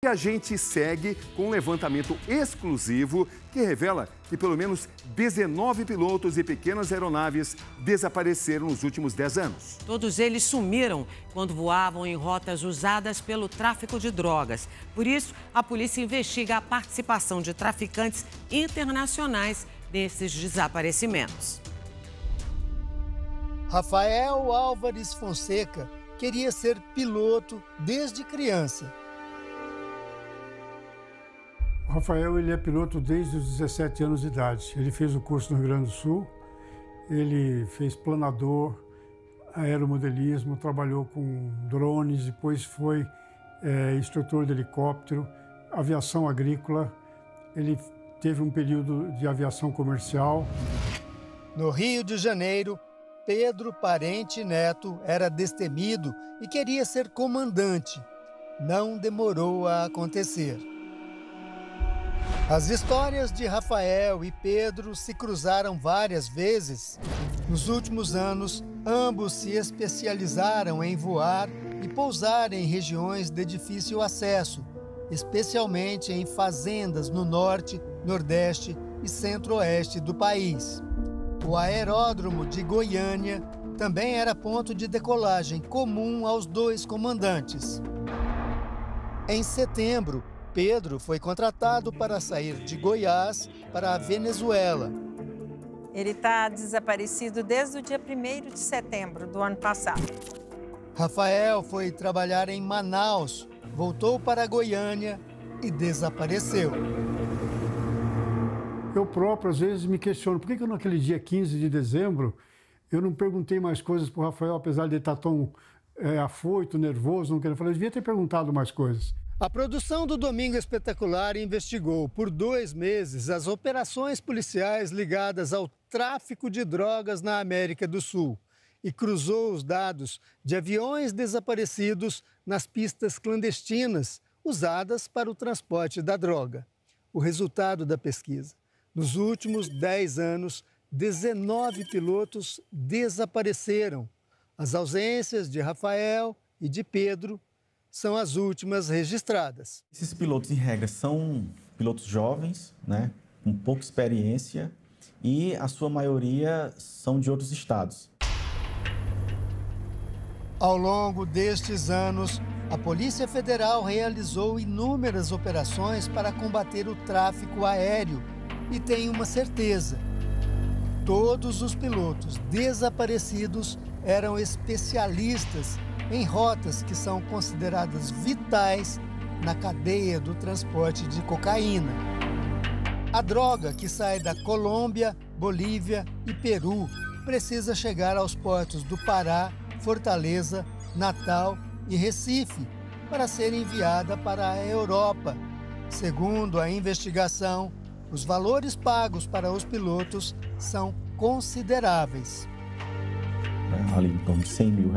E a gente segue com um levantamento exclusivo que revela que pelo menos 19 pilotos e pequenas aeronaves desapareceram nos últimos 10 anos. Todos eles sumiram quando voavam em rotas usadas pelo tráfico de drogas. Por isso, a polícia investiga a participação de traficantes internacionais nesses desaparecimentos. Rafael Álvares Fonseca queria ser piloto desde criança. O Rafael, ele é piloto desde os 17 anos de idade. Ele fez o curso no Rio Grande do Sul, ele fez planador, aeromodelismo, trabalhou com drones, depois foi instrutor de helicóptero, aviação agrícola. Ele teve um período de aviação comercial. No Rio de Janeiro, Pedro Parente Neto era destemido e queria ser comandante. Não demorou a acontecer. As histórias de Rafael e Pedro se cruzaram várias vezes. Nos últimos anos, ambos se especializaram em voar e pousar em regiões de difícil acesso, especialmente em fazendas no norte, nordeste e centro-oeste do país. O aeródromo de Goiânia também era ponto de decolagem comum aos dois comandantes. Em setembro, Pedro foi contratado para sair de Goiás para a Venezuela. Ele está desaparecido desde o dia 1º de setembro do ano passado. Rafael foi trabalhar em Manaus, voltou para Goiânia e desapareceu. Eu próprio, às vezes, me questiono por que naquele dia 15 de dezembro eu não perguntei mais coisas para o Rafael, apesar de ele estar tão afoito, nervoso, não querendo falar. Eu devia ter perguntado mais coisas. A produção do Domingo Espetacular investigou por 2 meses as operações policiais ligadas ao tráfico de drogas na América do Sul e cruzou os dados de aviões desaparecidos nas pistas clandestinas usadas para o transporte da droga. O resultado da pesquisa: nos últimos 10 anos, 19 pilotos desapareceram. As ausências de Rafael e de Pedro são as últimas registradas. Esses pilotos, em regra, são pilotos jovens, né, com pouca experiência, e a sua maioria são de outros estados. Ao longo destes anos, a Polícia Federal realizou inúmeras operações para combater o tráfico aéreo e tem uma certeza: todos os pilotos desaparecidos eram especialistas em rotas que são consideradas vitais na cadeia do transporte de cocaína. A droga que sai da Colômbia, Bolívia e Peru precisa chegar aos portos do Pará, Fortaleza, Natal e Recife para ser enviada para a Europa. Segundo a investigação, os valores pagos para os pilotos são consideráveis. Ali em torno de R$100 mil.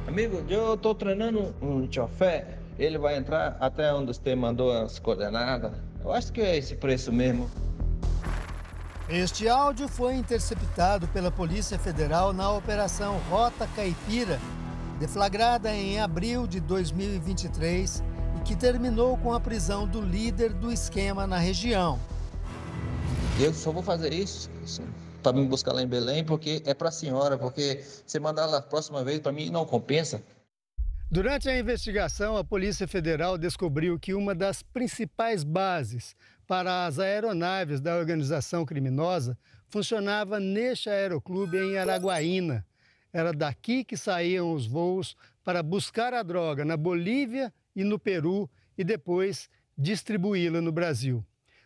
Amigo, eu estou treinando um chofer, ele vai entrar até onde você mandou as coordenadas. Eu acho que é esse preço mesmo. Este áudio foi interceptado pela Polícia Federal na Operação Rota Caipira, deflagrada em abril de 2023 e que terminou com a prisão do líder do esquema na região. Eu só vou fazer isso para me buscar lá em Belém, porque é para a senhora, porque você mandar lá a próxima vez, para mim não compensa. Durante a investigação, a Polícia Federal descobriu que uma das principais bases para as aeronaves da organização criminosa funcionava neste aeroclube em Araguaína. Era daqui que saíam os voos para buscar a droga na Bolívia e no Peru e depois distribuí-la no Brasil.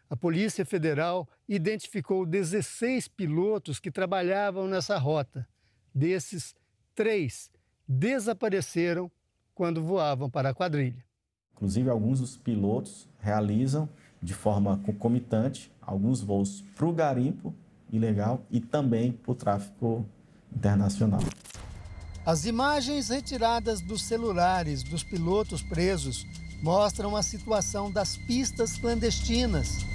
A Polícia Federal identificou 16 pilotos que trabalhavam nessa rota. Desses, 3 desapareceram quando voavam para a quadrilha. Inclusive, alguns dos pilotos realizam de forma concomitante alguns voos para o garimpo ilegal e também para o tráfico internacional. As imagens retiradas dos celulares dos pilotos presos mostram a situação das pistas clandestinas.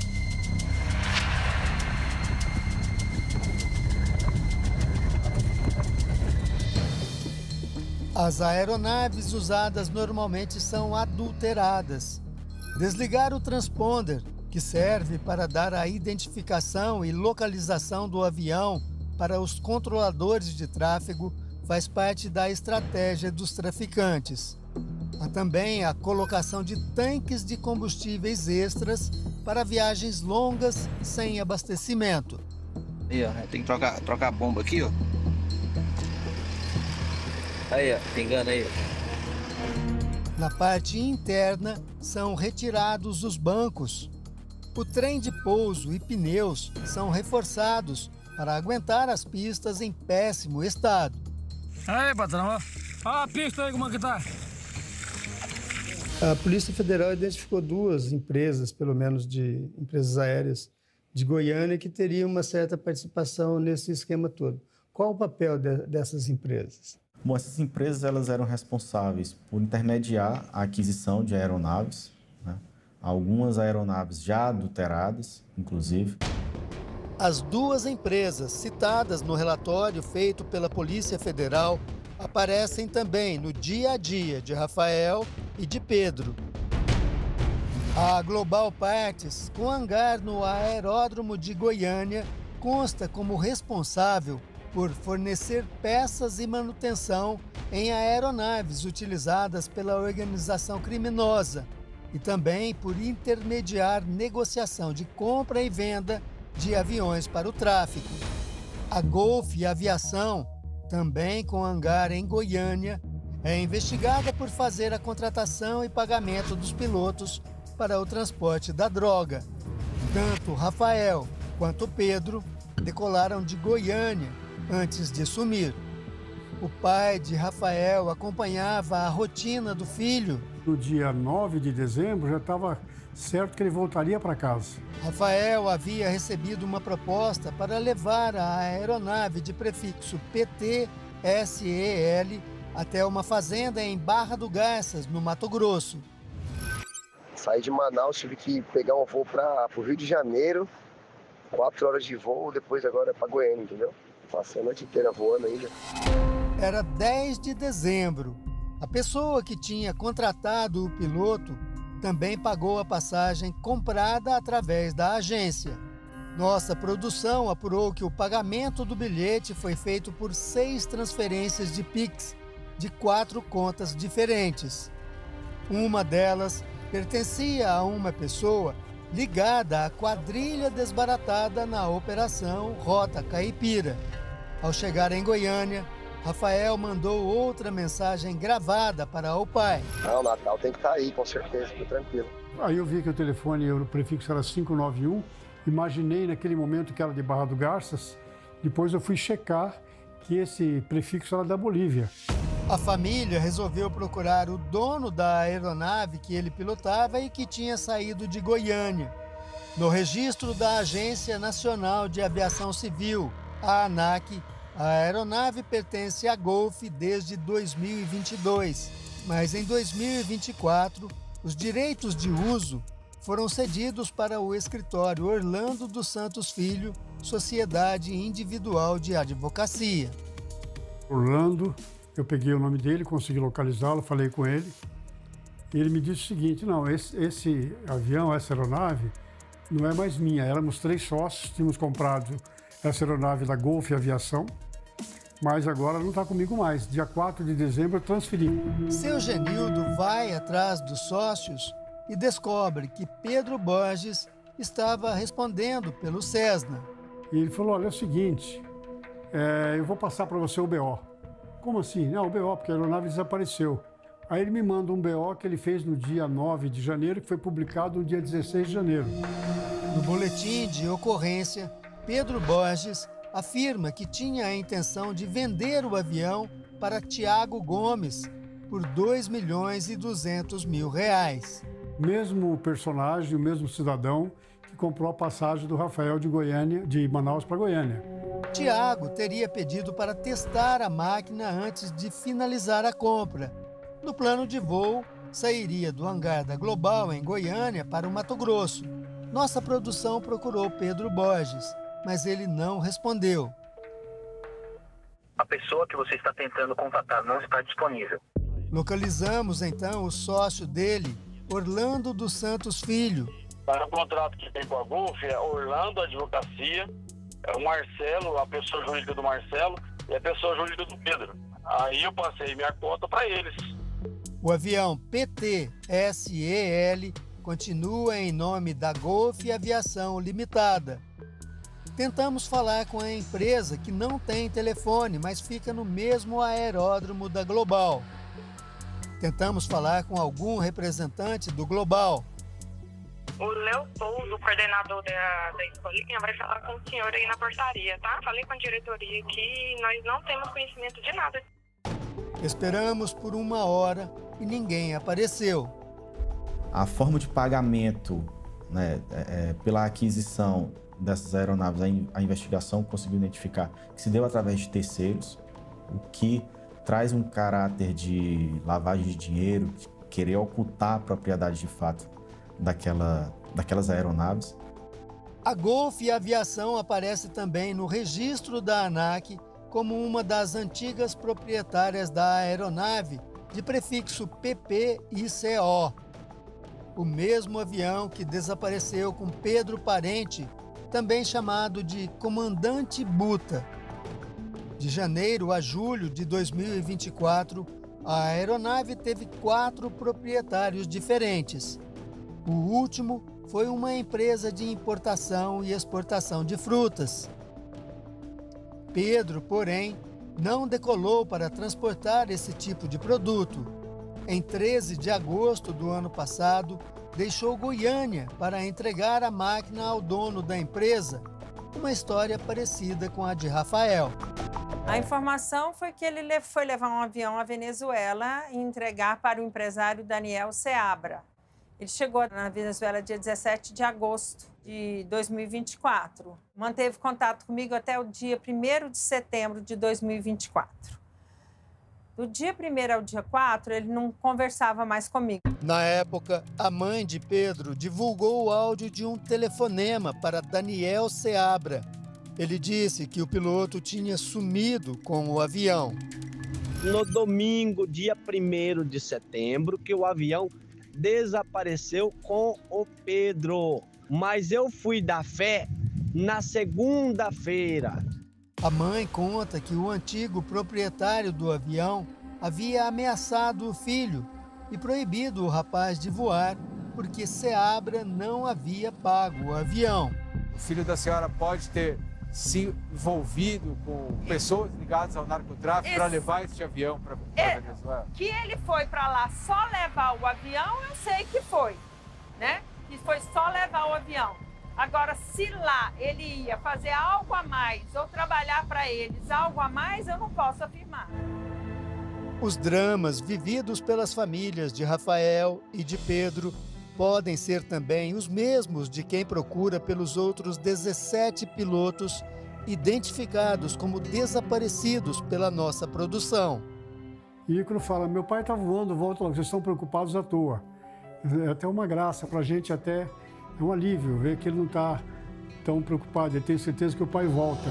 As aeronaves usadas normalmente são adulteradas. Desligar o transponder, que serve para dar a identificação e localização do avião para os controladores de tráfego, faz parte da estratégia dos traficantes. Há também a colocação de tanques de combustíveis extras para viagens longas sem abastecimento. Aí, ó, tem que trocar a bomba aqui, ó. Aí, ó, pingando aí. Na parte interna, são retirados os bancos. O trem de pouso e pneus são reforçados para aguentar as pistas em péssimo estado. Aí, patrão, ó. Olha a pista aí, como é que tá? A Polícia Federal identificou 2 empresas, pelo menos de empresas aéreas de Goiânia, que teriam uma certa participação nesse esquema todo. Qual o papel dessas empresas? Bom, essas empresas elas eram responsáveis por intermediar a aquisição de aeronaves, né? Algumas aeronaves já adulteradas, inclusive. As 2 empresas citadas no relatório feito pela Polícia Federal aparecem também no dia a dia de Rafael e de Pedro. A Global Parts, com hangar no aeródromo de Goiânia, consta como responsável por fornecer peças e manutenção em aeronaves utilizadas pela organização criminosa e também por intermediar negociação de compra e venda de aviões para o tráfico. A Golf Aviação, também com hangar em Goiânia, é investigada por fazer a contratação e pagamento dos pilotos para o transporte da droga. Tanto Rafael quanto Pedro decolaram de Goiânia antes de sumir. O pai de Rafael acompanhava a rotina do filho. No dia 9 de dezembro já estava certo que ele voltaria para casa. Rafael havia recebido uma proposta para levar a aeronave de prefixo PT-SEL até uma fazenda em Barra do Garças, no Mato Grosso. Saí de Manaus, tive que pegar um voo para o Rio de Janeiro, 4 horas de voo, depois agora para Goiânia, entendeu? Passei a noite inteira voando ainda. Era 10 de dezembro. A pessoa que tinha contratado o piloto também pagou a passagem comprada através da agência. Nossa produção apurou que o pagamento do bilhete foi feito por 6 transferências de Pix de 4 contas diferentes. Uma delas pertencia a uma pessoa ligada à quadrilha desbaratada na Operação Rota Caipira. Ao chegar em Goiânia, Rafael mandou outra mensagem gravada para o pai. O Natal tem que estar aí, com certeza, fica tranquilo. Aí eu vi que o telefone, o prefixo era 591, imaginei naquele momento que era de Barra do Garças, depois eu fui checar que esse prefixo era da Bolívia. A família resolveu procurar o dono da aeronave que ele pilotava e que tinha saído de Goiânia. No registro da Agência Nacional de Aviação Civil, a ANAC, a aeronave pertence à Golf desde 2022, mas em 2024, os direitos de uso foram cedidos para o escritório Orlando dos Santos Filho, Sociedade Individual de Advocacia. Orlando, eu peguei o nome dele, consegui localizá-lo, falei com ele. E ele me disse o seguinte, não, esse avião, essa aeronave, não é mais minha. Éramos 3 sócios, tínhamos comprado essa aeronave da Golf Aviação, mas agora não está comigo mais. Dia 4 de dezembro eu transferi. Seu Genildo vai atrás dos sócios e descobre que Pedro Borges estava respondendo pelo Cessna. E ele falou, olha, é o seguinte, eu vou passar para você o BO. Como assim? Não, o BO, porque a aeronave desapareceu. Aí ele me manda um BO que ele fez no dia 9 de janeiro, que foi publicado no dia 16 de janeiro. No boletim de ocorrência, Pedro Borges afirma que tinha a intenção de vender o avião para Tiago Gomes por R$2.200.000. Mesmo personagem, o mesmo cidadão que comprou a passagem do Rafael de Manaus para Goiânia. Tiago teria pedido para testar a máquina antes de finalizar a compra. No plano de voo, sairia do hangar da Global em Goiânia para o Mato Grosso. Nossa produção procurou Pedro Borges, mas ele não respondeu. A a pessoa que você está tentando contatar não está disponível. Localizamos então o sócio dele, Orlando dos Santos Filho. O contrato que tem com a Golf é Orlando Advocacia, é o Marcelo, a pessoa jurídica do Marcelo e a pessoa jurídica do Pedro. Aí eu passei minha conta para eles. O avião PT-SEL continua em nome da Golf Aviação Limitada. Tentamos falar com a empresa que não tem telefone, mas fica no mesmo aeródromo da Global. Tentamos falar com algum representante do Global. O Leopoldo, coordenador da escolinha, vai falar com o senhor aí na portaria, tá? Falei com a diretoria aqui, nós não temos conhecimento de nada. Esperamos por 1 hora e ninguém apareceu. A forma de pagamento, né, pela aquisição dessas aeronaves, a investigação conseguiu identificar que se deu através de terceiros, o que traz um caráter de lavagem de dinheiro, de querer ocultar a propriedade de fato daquelas aeronaves. A Golf Aviação aparece também no registro da ANAC como uma das antigas proprietárias da aeronave de prefixo PPICO. O mesmo avião que desapareceu com Pedro Parente, também chamado de Comandante Buta. De janeiro a julho de 2024, a aeronave teve 4 proprietários diferentes. O último foi uma empresa de importação e exportação de frutas. Pedro, porém, não decolou para transportar esse tipo de produto. Em 13 de agosto do ano passado, deixou Goiânia para entregar a máquina ao dono da empresa, uma história parecida com a de Rafael. A informação foi que ele foi levar um avião à Venezuela e entregar para o empresário Daniel Seabra. Ele chegou na Venezuela dia 17 de agosto de 2024. Manteve contato comigo até o dia 1º de setembro de 2024. Do dia 1º ao dia 4, ele não conversava mais comigo. Na época, a mãe de Pedro divulgou o áudio de um telefonema para Daniel Seabra. Ele disse que o piloto tinha sumido com o avião. No domingo, dia 1º de setembro, que o avião desapareceu com o Pedro. Mas eu fui dar fé na segunda-feira. A mãe conta que o antigo proprietário do avião havia ameaçado o filho e proibido o rapaz de voar porque Seabra não havia pago o avião. O filho da senhora pode ter se envolvido com pessoas ligadas ao narcotráfico para levar esse avião para a Venezuela? Que ele foi para lá só levar o avião, eu sei que foi, né? Que foi só levar o avião. Agora, se lá ele ia fazer algo a mais ou trabalhar para eles algo a mais, eu não posso afirmar. Os dramas vividos pelas famílias de Rafael e de Pedro podem ser também os mesmos de quem procura pelos outros 17 pilotos identificados como desaparecidos pela nossa produção. E quando fala, meu pai está voando, volta logo, vocês estão preocupados à toa. É até uma graça, para a gente até é um alívio ver que ele não está tão preocupado, ele tem certeza que o pai volta.